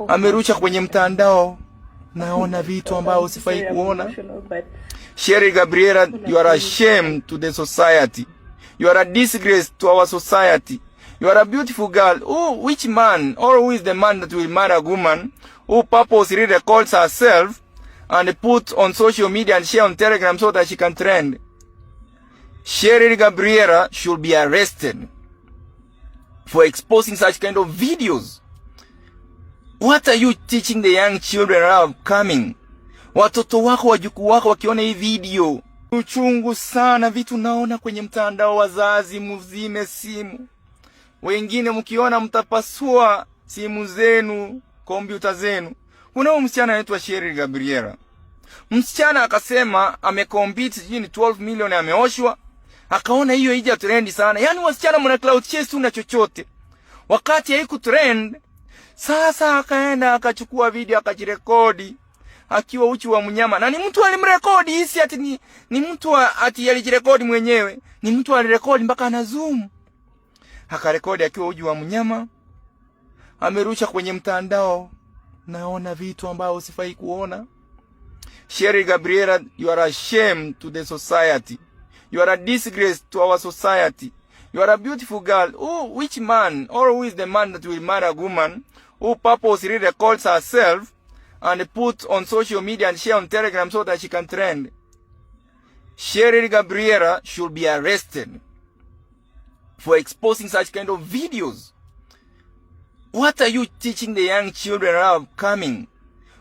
amerusha kwenye mtandao. Naona vitu ambao usifai kuona. Sherry Gabriela, you are a shame to the society. You are a disgrace to our society. You are a beautiful girl. Which man, or who is the man that will marry a woman who purposely records herself and put on social media and share on Telegram so that she can trend? Sherry Gabriela should be arrested for exposing such kind of videos. What are you teaching the young children are upcoming? Watoto wako, wajukuu wako wakiona hii video. Uchungu sana vitu naona kwenye mtandao. Wazazi muzime simu. Wengine mkiona mtapasua simu zenu, kompyuta zenu. Kuna msichana anaitwa Sherry Gabriela. Msichana akasema amecompete ni 12 million ameoshwa. Akaona hiyo ija trend sana. Yaani wasichana mna cloud chase na chochote. Wakati haiku trend, sasa akaenda akachukua video akajirekodi akiwa uchi wa mnyama. Na ni mtu alimrekodi, hisi ati ni mtu ati alijirekodi mwenyewe. Ni mtu alirekodi mpaka ana zoom. Akarekodi akiwa uchi wa mnyama. Amerusha kwenye mtandao. Naona vitu ambao usifai kuona. Sherry Gabriela, you are a shame to the society. You are a disgrace to our society. You are a beautiful girl. Which man, or who is the man that will marry a woman who purposely records herself and put on social media and share on Telegram so that she can trend? Sherry Gabriela should be arrested for exposing such kind of videos. What are you teaching the young children are upcoming?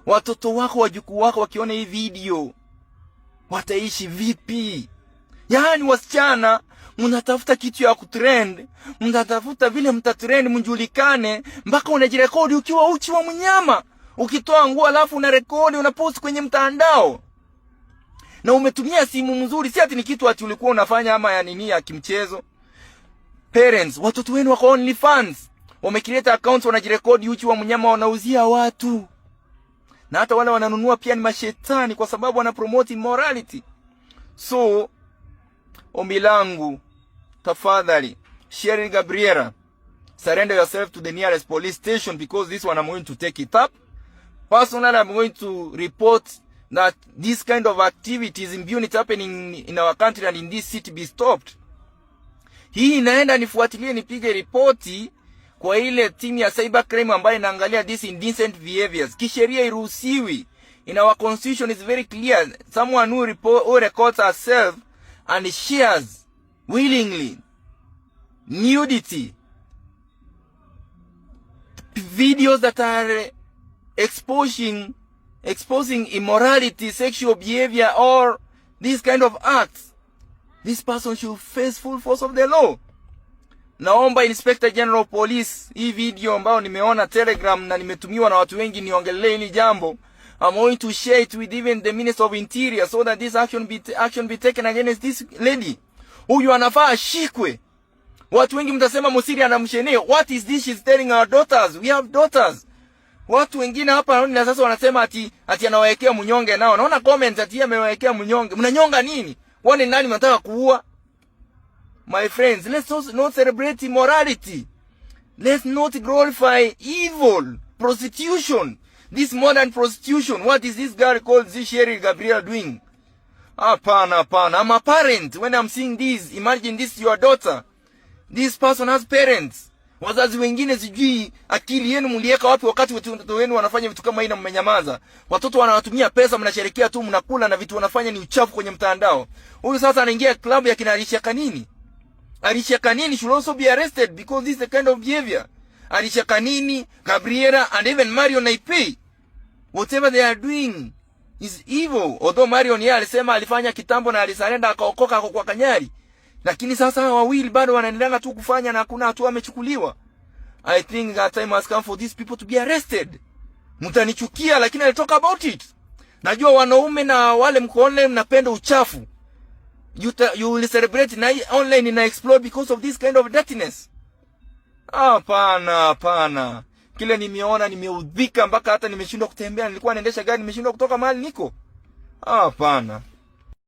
Watoto wako, wajukuu wako wakiona hii video wataishi vipi? Yaani wasichana mnatafuta kitu ya kutrend, mnatafuta vile mtatrend mjulikane, mpaka unajirekodi ukiwa uchi wa mnyama, ukitoa nguo alafu unarekodi unapost kwenye mtandao. Na umetumia simu nzuri, si ati ni kitu ati ulikuwa unafanya ama ya nini ya kimchezo. Parents, watoto wenu wako OnlyFans, wamekreate accounts wanajirekodi uchi wa mnyama wanauzia watu. Na hata wale wananunua pia ni mashetani kwa sababu wana promote immorality. So ombi langu, tafadhali, Sherry Gabriela, surrender yourself to the nearest police station, because this one I'm going to take it up. Personally, I'm going to report that this kind of activities, impunity happening in our country and in this city be stopped. Hii inaenda nifuatilie nipige ripoti kwa ile timu ya cybercrime ambayo inaangalia this indecent behaviors. Kisheria iruhusiwi. In our constitution is very clear. Someone who records herself and shares willingly nudity, videos that are exposing immorality, sexual behavior, or this kind of acts, this person should face full force of the law. Naomba Inspector General Police, hii video ambayo nimeona Telegram na nimetumiwa na watu wengi niongelee hili jambo. I'm going to share it with even the Minister of Interior so that this action be taken against this lady. Huyu anafaa ashikwe. Watu wengi mtasema Musiri anamshenea. What is this she's telling our daughters? We have daughters. Watu wengine hapa na sasa wanasema ati anawaekea mnyonge nao. Naona comments ati amewekea mnyonge. Mnanyonga nini? Wani nani mnataka kuua? My friends, let's not celebrate immorality. Let's not glorify evil, prostitution. This modern prostitution. What is this girl called this Sherry Gabriela doing? Hapana. I'm a parent. When I'm seeing this, imagine this your daughter. This person has parents. Wazazi wengine sijui akili yenu mlieka wapi wakati watoto wenu wanafanya vitu kama hii na mmenyamaza. Watoto wanawatumia pesa, mnasherekea tu, mnakula, na vitu wanafanya ni uchafu kwenye mtandao. Huyu sasa anaingia club ya kina Alicia Kanini. Alicia Kanini should also be arrested because this is the kind of behavior. Alicia Kanini, Gabriela, and even Marion Naipei, whatever they are doing is evil. Although Marion yeye alisema alifanya kitambo na alisarenda akaokoka kwa Kanyari, lakini sasa wawili bado wanaendelea tu kufanya na hakuna hatua amechukuliwa. I think that time has come for these people to be arrested. Mtanichukia lakini I'll talk about it. Najua wanaume na wale mko online mnapenda uchafu. You will celebrate na online na explode because of this kind of dirtiness. Hapana. Kile nimeona nimeudhika mpaka hata nimeshindwa kutembea. Nilikuwa naendesha gari nimeshindwa kutoka mahali niko. Hapana.